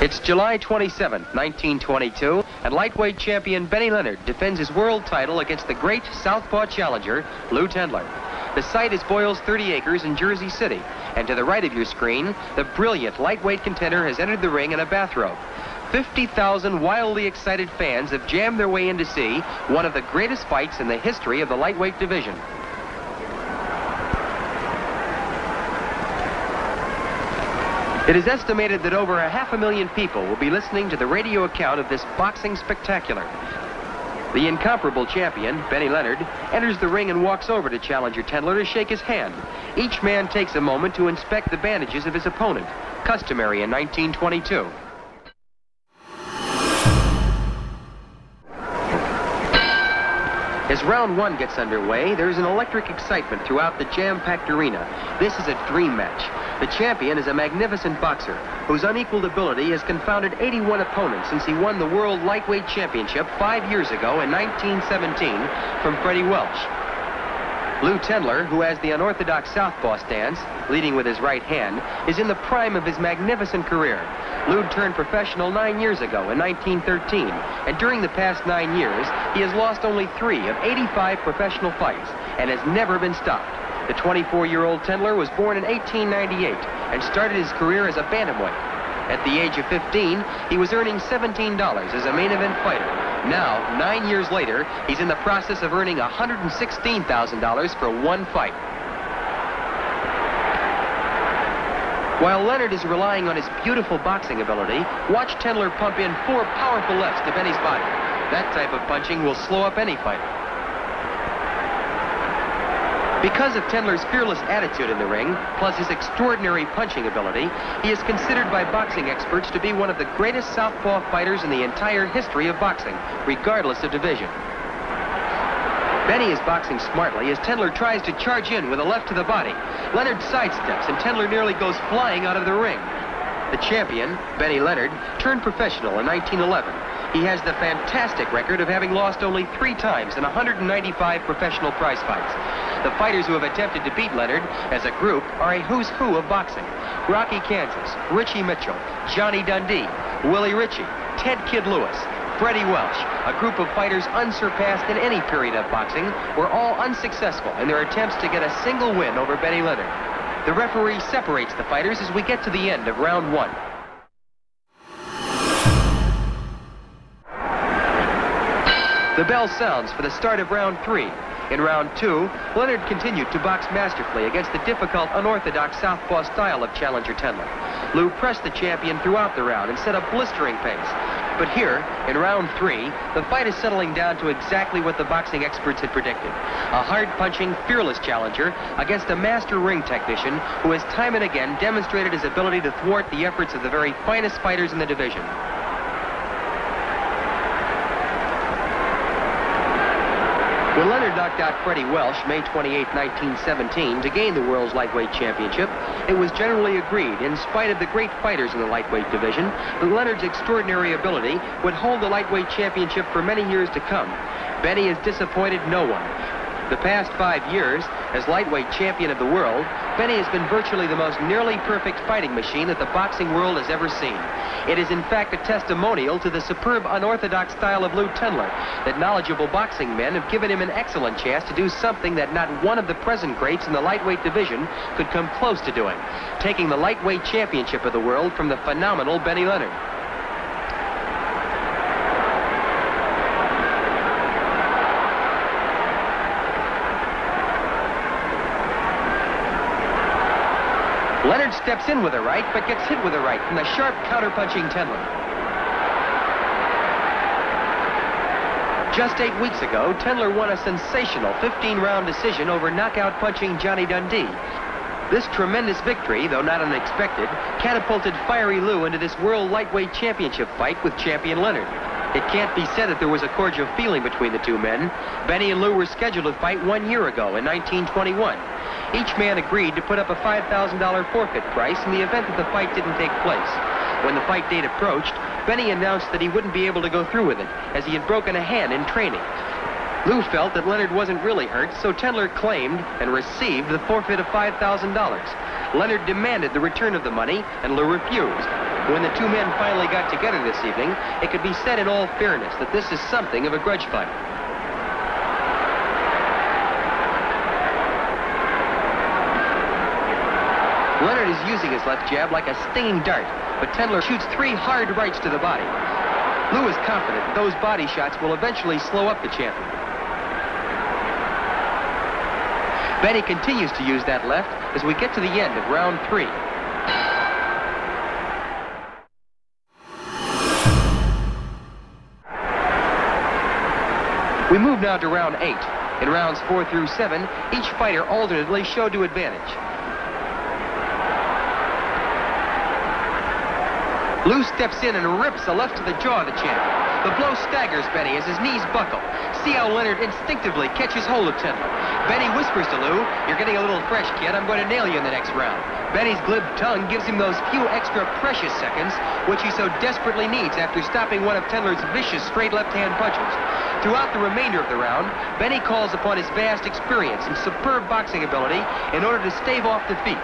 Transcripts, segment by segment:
It's July 27, 1922, and lightweight champion Benny Leonard defends his world title against the great southpaw challenger, Lew Tendler. The site is Boyle's 30 acres in Jersey City, and to the right of your screen, the brilliant lightweight contender has entered the ring in a bathrobe. 50,000 wildly excited fans have jammed their way in to see one of the greatest fights in the history of the lightweight division. It is estimated that over 500,000 people will be listening to the radio account of this boxing spectacular. The incomparable champion, Benny Leonard, enters the ring and walks over to challenger Tendler to shake his hand. Each man takes a moment to inspect the bandages of his opponent, customary in 1922. As round one gets underway, there's an electric excitement throughout the jam-packed arena. This is a dream match. The champion is a magnificent boxer whose unequaled ability has confounded 81 opponents since he won the World Lightweight Championship 5 years ago in 1917 from Freddie Welsh. Lew Tendler, who has the unorthodox southpaw stance, leading with his right hand, is in the prime of his magnificent career. Lew turned professional 9 years ago in 1913, and during the past 9 years, he has lost only 3 of 85 professional fights and has never been stopped. The 24-year-old Tendler was born in 1898 and started his career as a bantamweight. At the age of 15, he was earning $17 as a main event fighter. Now, 9 years later, he's in the process of earning $116,000 for one fight. While Leonard is relying on his beautiful boxing ability, watch Tendler pump in 4 powerful lefts to Benny's body. That type of punching will slow up any fighter. Because of Tendler's fearless attitude in the ring, plus his extraordinary punching ability, he is considered by boxing experts to be one of the greatest southpaw fighters in the entire history of boxing, regardless of division. Benny is boxing smartly as Tendler tries to charge in with a left to the body. Leonard sidesteps and Tendler nearly goes flying out of the ring. The champion, Benny Leonard, turned professional in 1911. He has the fantastic record of having lost only 3 times in 195 professional prize fights. The fighters who have attempted to beat Leonard as a group are a who's who of boxing. Rocky Kansas, Richie Mitchell, Johnny Dundee, Willie Ritchie, Ted Kid Lewis, Freddie Welsh, a group of fighters unsurpassed in any period of boxing, were all unsuccessful in their attempts to get a single win over Benny Leonard. The referee separates the fighters as we get to the end of round 1. The bell sounds for the start of round 3. In round 2, Leonard continued to box masterfully against the difficult, unorthodox southpaw style of challenger Tendler. Lew pressed the champion throughout the round and set a blistering pace. But here, in round 3, the fight is settling down to exactly what the boxing experts had predicted. A hard-punching, fearless challenger against a master ring technician who has time and again demonstrated his ability to thwart the efforts of the very finest fighters in the division. When Leonard knocked out Freddie Welsh May 28, 1917 to gain the World's Lightweight Championship, it was generally agreed, in spite of the great fighters in the lightweight division, that Leonard's extraordinary ability would hold the lightweight championship for many years to come. Benny has disappointed no one. The past 5 years, as lightweight champion of the world, Benny has been virtually the most nearly perfect fighting machine that the boxing world has ever seen. It is in fact a testimonial to the superb unorthodox style of Lew Tendler that knowledgeable boxing men have given him an excellent chance to do something that not one of the present greats in the lightweight division could come close to doing, taking the lightweight championship of the world from the phenomenal Benny Leonard. Leonard steps in with a right, but gets hit with a right from the sharp counter-punching Tendler. Just 8 weeks ago, Tendler won a sensational 15-round decision over knockout-punching Johnny Dundee. This tremendous victory, though not unexpected, catapulted fiery Lew into this World Lightweight Championship fight with champion Leonard. It can't be said that there was a cordial feeling between the two men. Benny and Lew were scheduled to fight 1 year ago in 1921. Each man agreed to put up a $5,000 forfeit price in the event that the fight didn't take place. When the fight date approached, Benny announced that he wouldn't be able to go through with it, as he had broken a hand in training. Lew felt that Leonard wasn't really hurt, so Tendler claimed and received the forfeit of $5,000. Leonard demanded the return of the money, and Lew refused. When the two men finally got together this evening, it could be said in all fairness that this is something of a grudge fight. Leonard is using his left jab like a stinging dart, but Tendler shoots 3 hard rights to the body. Lew is confident that those body shots will eventually slow up the champion. Benny continues to use that left as we get to the end of round 3. We move now to round 8. In rounds 4 through 7, each fighter alternately showed to advantage. Lew steps in and rips a left to the jaw of the champion. The blow staggers Benny as his knees buckle. See how Leonard instinctively catches hold of Tendler. Benny whispers to Lew, "You're getting a little fresh, kid. I'm going to nail you in the next round." Benny's glib tongue gives him those few extra precious seconds which he so desperately needs after stopping one of Tendler's vicious straight left-hand punches. Throughout the remainder of the round, Benny calls upon his vast experience and superb boxing ability in order to stave off defeat.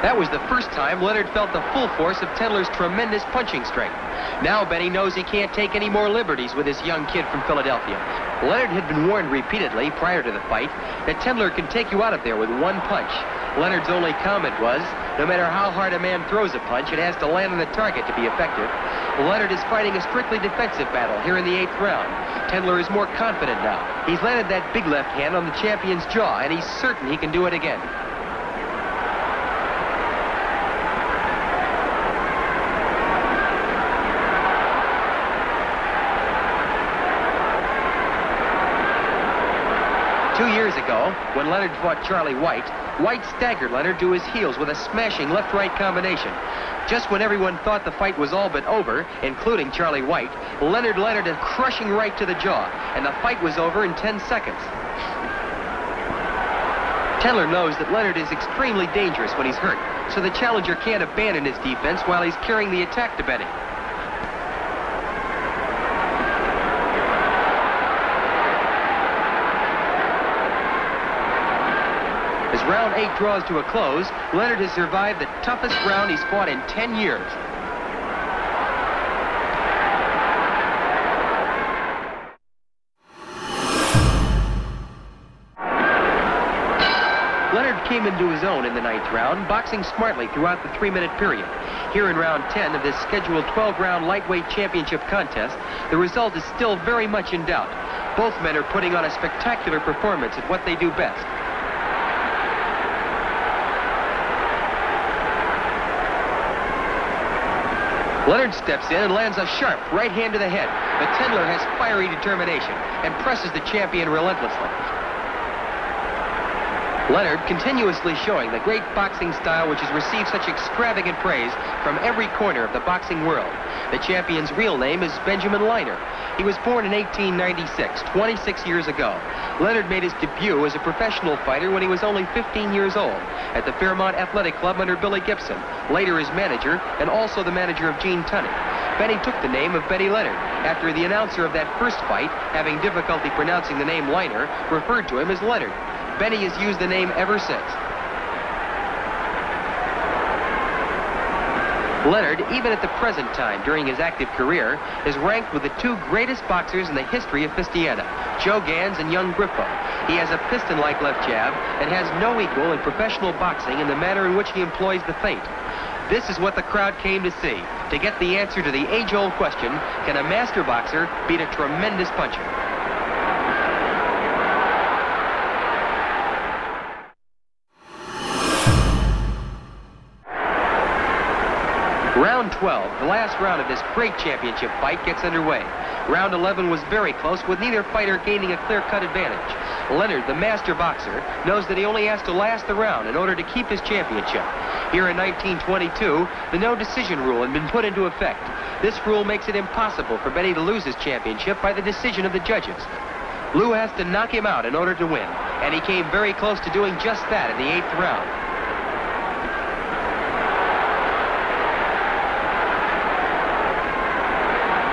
That was the first time Leonard felt the full force of Tendler's tremendous punching strength. Now Benny knows he can't take any more liberties with this young kid from Philadelphia. Leonard had been warned repeatedly prior to the fight that Tendler can take you out of there with one punch. Leonard's only comment was, no matter how hard a man throws a punch, it has to land on the target to be effective. Leonard is fighting a strictly defensive battle here in the 8th round. Tendler is more confident now. He's landed that big left hand on the champion's jaw, and he's certain he can do it again. Two years ago, when Leonard fought Charlie White, White staggered Leonard to his heels with a smashing left-right combination. Just when everyone thought the fight was all but over, including Charlie White, Leonard landed a crushing right to the jaw, and the fight was over in 10 seconds. Tendler knows that Leonard is extremely dangerous when he's hurt, so the challenger can't abandon his defense while he's carrying the attack to Benny. As round 8 draws to a close, Leonard has survived the toughest round he's fought in 10 years. Leonard came into his own in the 9th round, boxing smartly throughout the 3-minute period. Here in round 10 of this scheduled 12-round lightweight championship contest, the result is still very much in doubt. Both men are putting on a spectacular performance at what they do best. Leonard steps in and lands a sharp right hand to the head. But Tendler has fiery determination and presses the champion relentlessly. Leonard continuously showing the great boxing style which has received such extravagant praise from every corner of the boxing world. The champion's real name is Benjamin Leiner. He was born in 1896, 26 years ago. Leonard made his debut as a professional fighter when he was only 15 years old at the Fairmont Athletic Club under Billy Gibson, later his manager and also the manager of Gene Tunney. Benny took the name of Benny Leonard after the announcer of that first fight, having difficulty pronouncing the name Leiner, referred to him as Leonard. Benny has used the name ever since. Leonard, even at the present time during his active career, is ranked with the 2 greatest boxers in the history of Fistiana, Joe Gans and young Grifo. He has a piston-like left jab and has no equal in professional boxing in the manner in which he employs the feint. This is what the crowd came to see, to get the answer to the age-old question, can a master boxer beat a tremendous puncher? Round 12, the last round of this great championship fight, gets underway. Round 11 was very close, with neither fighter gaining a clear-cut advantage. Leonard, the master boxer, knows that he only has to last the round in order to keep his championship. Here in 1922, the no-decision rule had been put into effect. This rule makes it impossible for Benny to lose his championship by the decision of the judges. Lew has to knock him out in order to win, and he came very close to doing just that in the 8th round.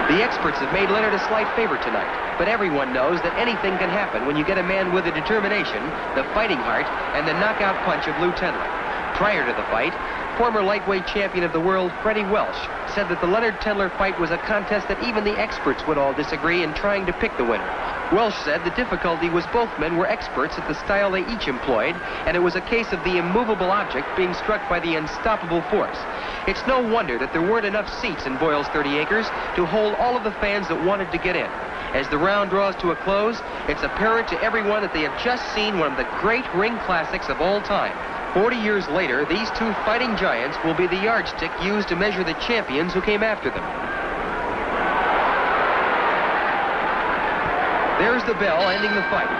The experts have made Leonard a slight favorite tonight, but everyone knows that anything can happen when you get a man with the determination, the fighting heart, and the knockout punch of Lew Tendler. Prior to the fight, former lightweight champion of the world, Freddie Welsh, said that the Leonard-Tendler fight was a contest that even the experts would all disagree in trying to pick the winner. Welsh said the difficulty was both men were experts at the style they each employed, and it was a case of the immovable object being struck by the unstoppable force. It's no wonder that there weren't enough seats in Boyle's 30 acres to hold all of the fans that wanted to get in. As the round draws to a close, it's apparent to everyone that they have just seen one of the great ring classics of all time. 40 years later, these two fighting giants will be the yardstick used to measure the champions who came after them. There's the bell ending the fight.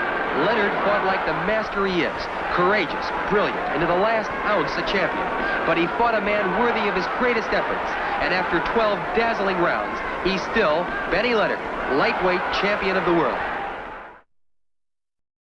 Leonard fought like the master he is, courageous, brilliant, and to the last ounce a champion. But he fought a man worthy of his greatest efforts, and after 12 dazzling rounds, he's still Benny Leonard, lightweight champion of the world.